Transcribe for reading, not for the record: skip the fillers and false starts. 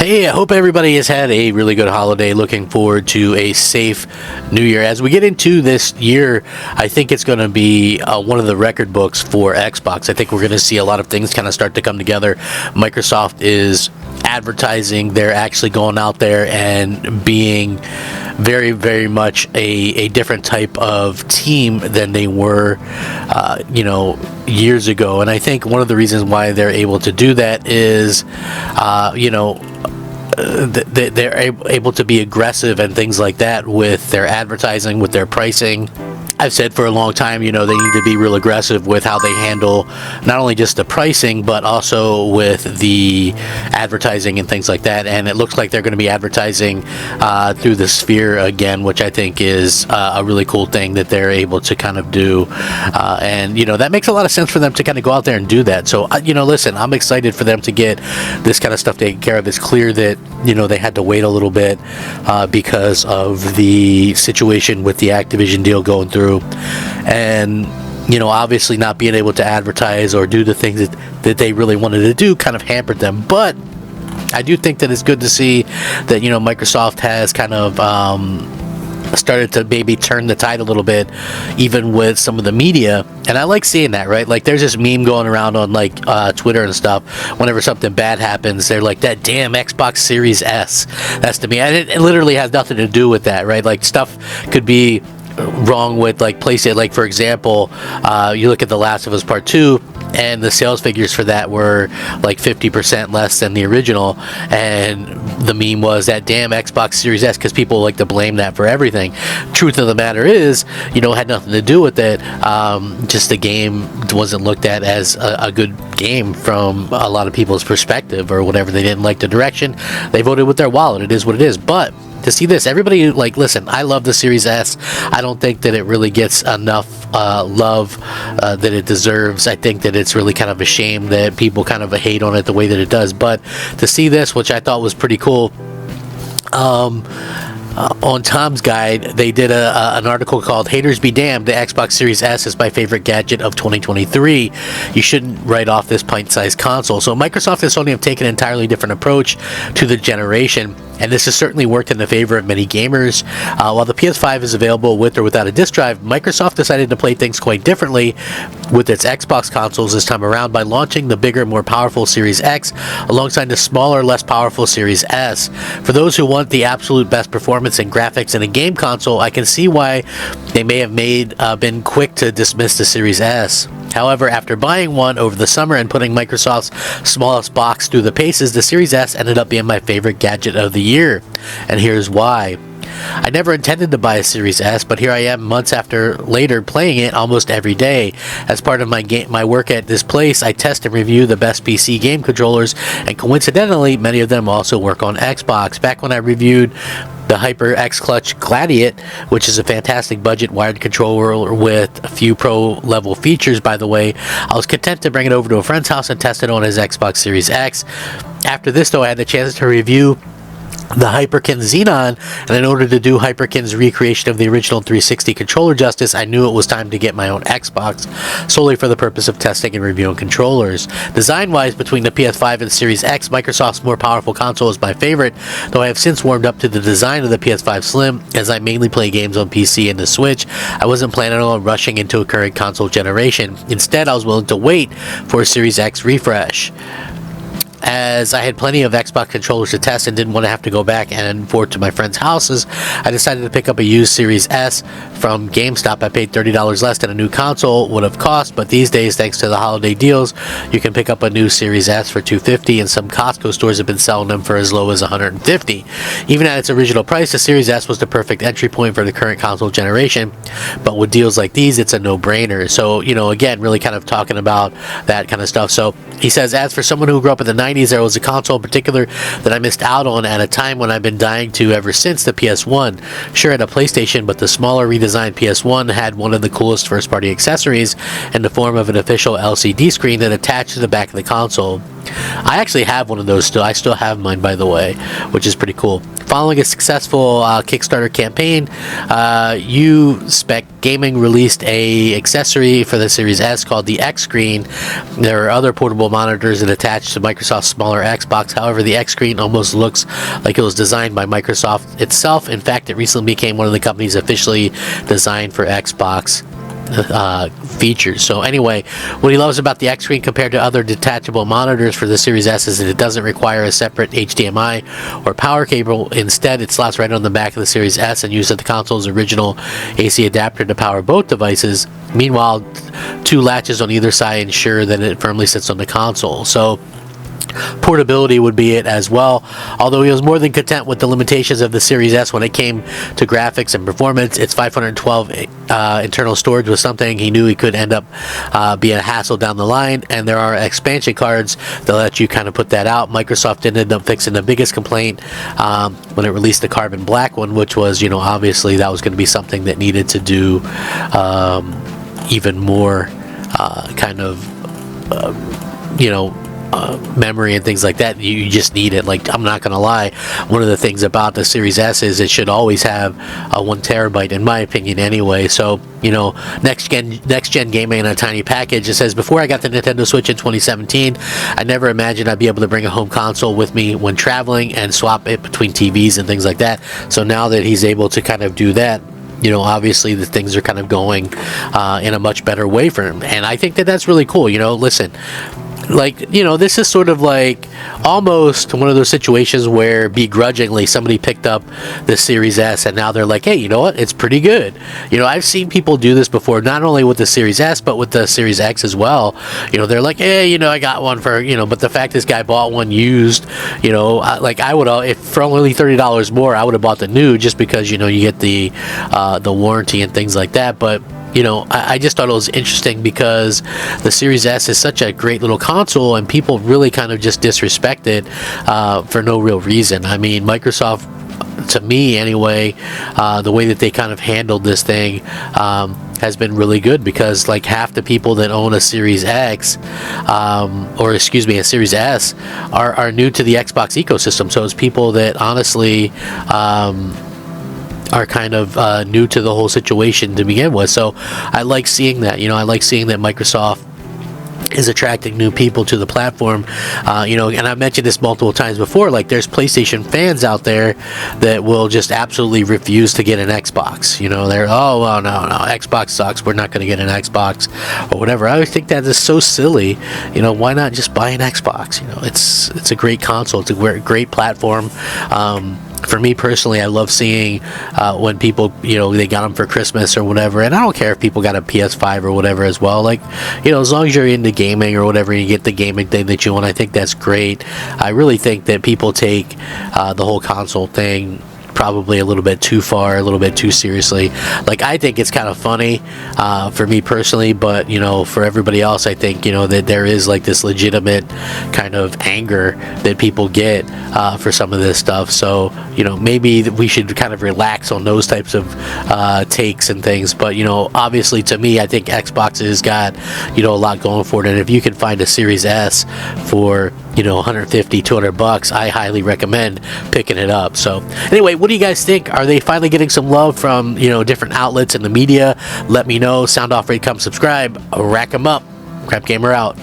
Hey, I hope everybody has had a really good holiday. Looking forward to a safe new year. As we get into this year, I think it's going to be one of the record books for Xbox. I think we're going to see a lot of things kind of start to come together. Microsoft is advertising. They're actually going out there and being very, very much a different type of team than they were, years ago. And I think one of the reasons why they're able to do that is, they're able to be aggressive and things like that with their advertising, with their pricing. I've said for a long time, they need to be real aggressive with how they handle not only just the pricing, but also with the advertising and things like that. And it looks like they're going to be advertising through the Sphere again, which I think is a really cool thing that they're able to kind of do. And that makes a lot of sense for them to kind of go out there and do that. So, listen, I'm excited for them to get this kind of stuff taken care of. It's clear that, they had to wait a little bit because of the situation with the Activision deal going through. And obviously not being able to advertise or do the things that they really wanted to do kind of hampered them. But I do think that it's good to see that Microsoft has kind of started to maybe turn the tide a little bit, even with some of the media. And I like seeing that, right? Like, there's this meme going around on Twitter and stuff. Whenever something bad happens, they're like, that damn Xbox Series S. That's to me, and it literally has nothing to do with that, right? Like, stuff could be wrong with PlayStation. Like, for example, you look at The Last of Us Part 2, and the sales figures for that were 50% less than the original, and the meme was that damn Xbox Series S, because people like to blame that for everything. Truth of the matter is, it had nothing to do with it. Just the game wasn't looked at as a good game from a lot of people's perspective or whatever. They didn't like the direction. They voted with their wallet. It is what it is. But to see this, everybody, listen, I love the Series S. I don't think that it really gets enough love that it deserves. I think that it's really kind of a shame that people kind of hate on it the way that it does. But to see this, which I thought was pretty cool, on Tom's Guide, they did an article called "Haters Be Damned, the Xbox Series S is my favorite gadget of 2023. You shouldn't write off this pint-sized console." So Microsoft and Sony have taken an entirely different approach to the generation, and this has certainly worked in the favor of many gamers. While the PS5 is available with or without a disc drive, Microsoft decided to play things quite differently with its Xbox consoles this time around by launching the bigger, more powerful Series X alongside the smaller, less powerful Series S. For those who want the absolute best performance and graphics in a game console, I can see why they may have been quick to dismiss the Series S. However, after buying one over the summer and putting Microsoft's smallest box through the paces, the Series S ended up being my favorite gadget of the year. And here's why. I never intended to buy a Series S, but here I am months later playing it almost every day. As part of my work at this place, I test and review the best PC game controllers, and coincidentally, many of them also work on Xbox. Back when I reviewed the HyperX Clutch Gladiator, which is a fantastic budget wired controller with a few pro level features, by the way, I was content to bring it over to a friend's house and test it on his Xbox Series X. After this, though, I had the chance to review the Hyperkin Xenon, and in order to do Hyperkin's recreation of the original 360 controller justice, I knew it was time to get my own Xbox, solely for the purpose of testing and reviewing controllers. Design-wise, between the PS5 and Series X, Microsoft's more powerful console is my favorite, though I have since warmed up to the design of the PS5 Slim, as I mainly play games on PC and the Switch. I wasn't planning on rushing into a current console generation. Instead, I was willing to wait for a Series X refresh. As I had plenty of Xbox controllers to test and didn't want to have to go back and forth to my friends' houses, I decided to pick up a used Series S from GameStop. I paid $30 less than a new console would have cost, but these days, thanks to the holiday deals, you can pick up a new Series S for $250, and some Costco stores have been selling them for as low as $150. Even at its original price, the Series S was the perfect entry point for the current console generation, but with deals like these, it's a no-brainer. So, again, really kind of talking about that kind of stuff. So he says, as for someone who grew up in the 90s, there was a console in particular that I missed out on at a time when I've been dying to ever since, the PS1. Sure, I had a PlayStation, but the smaller redesigned PS1 had one of the coolest first-party accessories in the form of an official LCD screen that attached to the back of the console. I actually have one of those still. I still have mine, by the way, which is pretty cool. Following a successful Kickstarter campaign, U-Spec Gaming released a accessory for the Series S called the X Screen. There are other portable monitors that attach to Microsoft's smaller Xbox. However, the X Screen almost looks like it was designed by Microsoft itself. In fact, it recently became one of the companies officially designed for Xbox features. So anyway, what he loves about the X Screen compared to other detachable monitors for the Series S is that it doesn't require a separate HDMI or power cable. Instead, it slots right on the back of the Series S and uses the console's original AC adapter to power both devices. Meanwhile, two latches on either side ensure that it firmly sits on the console. So portability would be it as well. Although he was more than content with the limitations of the Series S when it came to graphics and performance, its 512 internal storage was something he knew he could end up being a hassle down the line, and there are expansion cards that let you kind of put that out. Microsoft did end up fixing the biggest complaint when it released the carbon black one, which was, obviously that was going to be something that needed to do even more memory and things like that. You just need it. Like, I'm not gonna lie, one of the things about the Series S is it should always have a 1 terabyte, in my opinion anyway. So next gen gaming in a tiny package. It says, before I got the Nintendo Switch in 2017, I never imagined I'd be able to bring a home console with me when traveling and swap it between TVs and things like that. So now that he's able to kind of do that, obviously the things are kind of going in a much better way for him, and I think that that's really cool. Listen, this is sort of like almost one of those situations where begrudgingly somebody picked up the Series S and now they're like, hey, you know what? It's pretty good. I've seen people do this before, not only with the Series S, but with the Series X as well. They're like, hey, I got one for, but the fact this guy bought one used, I would, if for only $30 more, I would have bought the new just because, you get the warranty and things like that. But I just thought it was interesting because the Series S is such a great little console and people really kind of just disrespect it for no real reason. I mean, Microsoft, to me anyway, the way that they kind of handled this thing has been really good, because like half the people that own a Series X a Series S are new to the Xbox ecosystem. So it's people that honestly are kind of new to the whole situation to begin with. So I like seeing that. I like seeing that Microsoft is attracting new people to the platform. And I've mentioned this multiple times before, like there's PlayStation fans out there that will just absolutely refuse to get an Xbox. They're, oh, well, no, Xbox sucks, we're not going to get an Xbox or whatever. I always think that is so silly. Why not just buy an Xbox? It's a great console, it's a great platform. For me personally, I love seeing when people, they got them for Christmas or whatever, and I don't care if people got a PS5 or whatever as well. Like, as long as you're into gaming or whatever, you get the gaming thing that you want, I think that's great. I really think that people take the whole console thing probably a little bit too far, a little bit too seriously. Like, I think it's kind of funny for me personally, but for everybody else, I think that there is like this legitimate kind of anger that people get for some of this stuff. So maybe we should kind of relax on those types of takes and things. But obviously, to me, I think Xbox has got a lot going for it, and if you can find a Series S for $150-$200, I highly recommend picking it up. So anyway, what do you guys think? Are they finally getting some love from different outlets in the media? Let me know. Sound off, rate, come, subscribe, rack 'em up. Crap Gamer out.